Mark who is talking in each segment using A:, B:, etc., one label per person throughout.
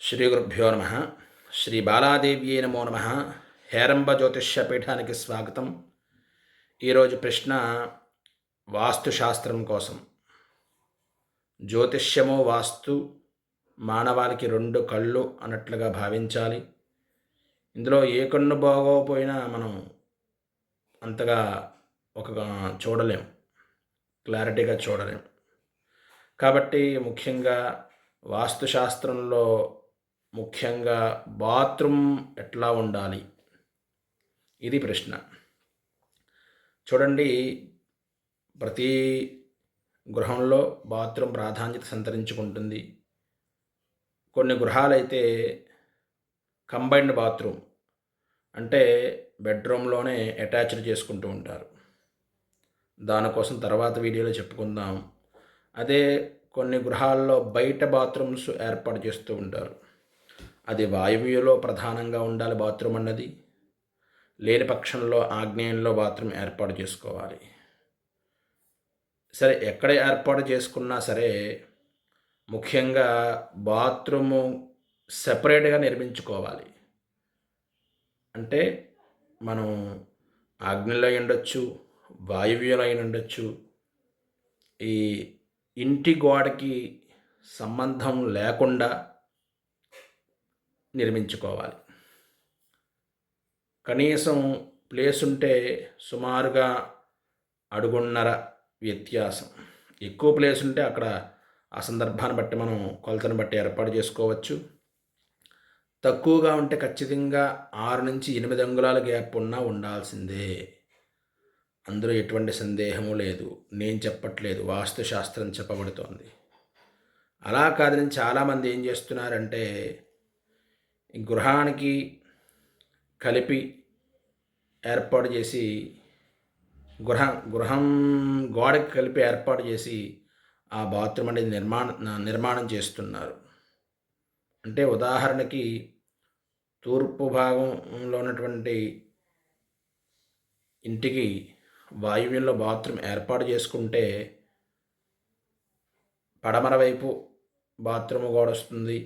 A: శ్రీ గురుభ్యో నమ. శ్రీ బాలాదేవ్యే నమో నమ. హేరంబ జ్యోతిష్య పీఠానికి స్వాగతం. ఈరోజు ప్రశ్న వాస్తుశాస్త్రం కోసం. జ్యోతిష్యము వాస్తు మానవాళికి రెండు కళ్ళు అన్నట్లుగా భావించాలి. ఇందులో ఏ కన్ను బాగోపోయినా మనం అంతగా ఒక చూడలేం, క్లారిటీగా చూడలేం. కాబట్టి ముఖ్యంగా వాస్తుశాస్త్రంలో ముఖ్యంగా బాత్రూమ్ ఎట్లా ఉండాలి, ఇది ప్రశ్న. చూడండి, ప్రతి గృహంలో బాత్రూమ్ ప్రాధాన్యత సంతరించుకుంటుంది. కొన్ని గృహాలైతే కంబైన్డ్ బాత్రూమ్ అంటే బెడ్రూమ్లోనే అటాచ్డ్ చేసుకుంటూ ఉంటారు. దానికోసం తర్వాత వీడియోలో చెప్పుకుందాం. అదే కొన్ని గృహాల్లో బయట బాత్రూమ్స్ ఏర్పాటు చేస్తూ ఉంటారు. అది వాయువ్యంలో ప్రధానంగా ఉండాలి బాత్రూమ్ అన్నది. లేని పక్షంలో ఆగ్నేయంలో బాత్రూమ్ ఏర్పాటు చేసుకోవాలి. సరే, ఎక్కడ ఏర్పాటు చేసుకున్నా సరే ముఖ్యంగా బాత్రూము సెపరేట్గా నిర్మించుకోవాలి. అంటే మనం ఆగ్నేయంలో అయి ఉండొచ్చు, వాయువ్యంలో అయి ఉండొచ్చు. ఈ ఇంటి గోడకి సంబంధం లేకుండా నిర్మించుకోవాలి. కనీసం ప్లేస్ ఉంటే సుమారుగా అడుగున్నర వ్యత్యాసం. ఎక్కువ ప్లేస్ ఉంటే అక్కడ ఆ సందర్భాన్ని బట్టి మనం కొలతను బట్టి ఏర్పాటు చేసుకోవచ్చు. తక్కువగా ఉంటే ఖచ్చితంగా 6 నుంచి 8 అంగుళాల గ్యాప్ ఉన్నా ఉండాల్సిందే. అందులో ఎటువంటి సందేహము లేదు. నేను చెప్పట్లేదు, వాస్తుశాస్త్రం చెప్పబడుతోంది. అలా కాదని చాలామంది ఏం చేస్తున్నారంటే ఈ గృహానికి కలిపి ఏర్పాటు చేసి గృహం గోడకి కలిపి ఏర్పాటు చేసి ఆ బాత్రూమ్ అనేది నిర్మాణం చేస్తున్నారు. అంటే ఉదాహరణకి తూర్పు భాగంలో ఉన్నటువంటి ఇంటికి వాయువ్యంలో బాత్రూమ్ ఏర్పాటు చేసుకుంటే పడమర వైపు బాత్రూమ్ గోడ వస్తుంది,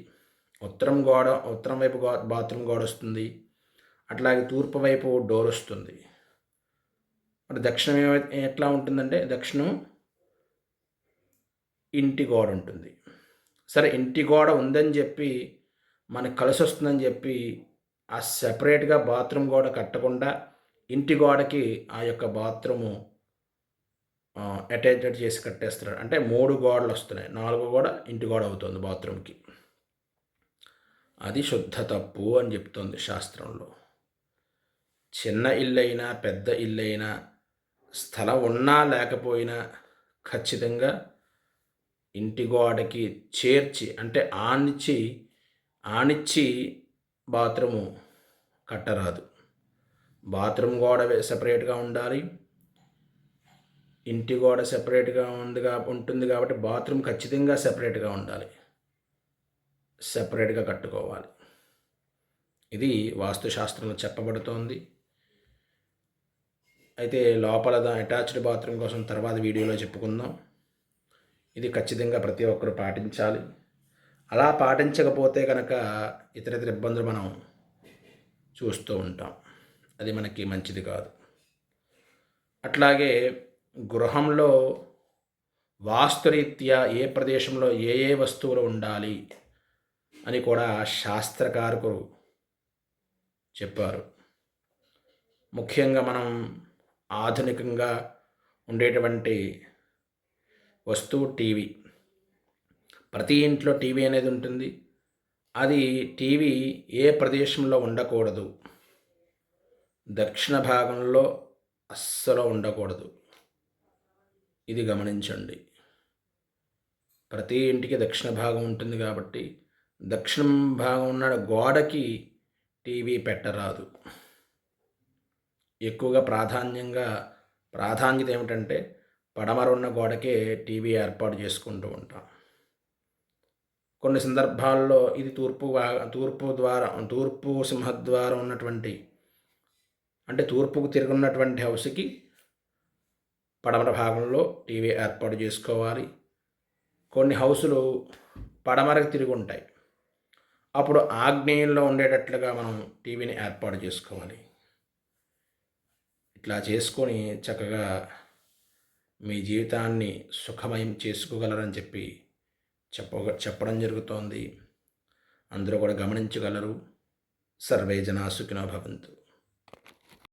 A: ఉత్తరం వైపు బాత్రూమ్ గోడ వస్తుంది, అట్లాగే తూర్పు వైపు డోర్ వస్తుంది. మరి దక్షిణం ఎట్లా ఉంటుందంటే దక్షిణం ఇంటి గోడ ఉంటుంది. సరే, ఇంటి గోడ ఉందని చెప్పి మనకు కలిసి వస్తుందని చెప్పి ఆ సెపరేట్గా బాత్రూమ్ గోడ కట్టకుండా ఇంటి గోడకి ఆ యొక్క బాత్రూము అటాచ్డ్ చేసి కట్టేస్తున్నాడు. అంటే 3 గోడలు వస్తున్నాయి, 4 గోడ ఇంటి గోడ అవుతుంది బాత్రూమ్కి. అది శుద్ధ తప్పు అని చెప్తుంది శాస్త్రంలో. చిన్న ఇల్లైనా పెద్ద ఇల్లైనా స్థలం ఉన్నా లేకపోయినా ఖచ్చితంగా ఇంటి గోడకి చేర్చి అంటే ఆనిచ్చి బాత్రూము కట్టరాదు. బాత్రూమ్ గోడ సెపరేట్గా ఉండాలి, ఇంటి గోడ సెపరేట్గా ఉంటుంది కాబట్టి బాత్రూమ్ ఖచ్చితంగా సెపరేట్గా ఉండాలి, సెపరేట్గా కట్టుకోవాలి. ఇది వాస్తుశాస్త్రంలో చెప్పబడుతోంది. అయితే లోపల అటాచ్డ్ బాత్రూమ్ కోసం తర్వాత వీడియోలో చెప్పుకుందాం. ఇది ఖచ్చితంగా ప్రతి ఒక్కరు పాటించాలి. అలా పాటించకపోతే కనుక ఇతర ఇబ్బందులు మనం చూస్తూ ఉంటాం. అది మనకి మంచిది కాదు. అట్లాగే గృహంలో వాస్తురీత్యా ఏ ప్రదేశంలో ఏ వస్తువులు ఉండాలి అని కూడా శాస్త్రకారకులు చెప్పారు. ముఖ్యంగా మనం ఆధునికంగా ఉండేటువంటి వస్తువు టీవీ. ప్రతి ఇంట్లో టీవీ అనేది ఉంటుంది. అది టీవీ ఏ ప్రదేశంలో ఉండకూడదు, దక్షిణ భాగంలో అస్సలు ఉండకూడదు. ఇది గమనించండి. ప్రతి ఇంటికి దక్షిణ భాగం ఉంటుంది కాబట్టి దక్షిణం భాగం ఉన్న గోడకి టీవీ పెట్టరాదు. ఎక్కువగా ప్రాధాన్యత ఏమిటంటే పడమర ఉన్న గోడకే టీవీ ఏర్పాటు చేసుకుంటూ ఉంటాం. కొన్ని సందర్భాల్లో ఇది తూర్పు సింహద్వారం ఉన్నటువంటి అంటే తూర్పుకు తిరుగున్నటువంటి హౌస్కి పడమర భాగంలో టీవీ ఏర్పాటు చేసుకోవాలి. కొన్ని హౌసులు పడమరకు తిరిగి ఉంటాయి. అప్పుడు ఆగ్నేయంలో ఉండేటట్లుగా మనం టీవీని ఏర్పాటు చేసుకోవాలి. ఇట్లా చేసుకొని చక్కగా మీ జీవితాన్ని సుఖమయం చేసుకోగలరని చెప్పడం జరుగుతోంది. అందరూ కూడా గమనించగలరు. సర్వే జనా సుఖినో భవంతు.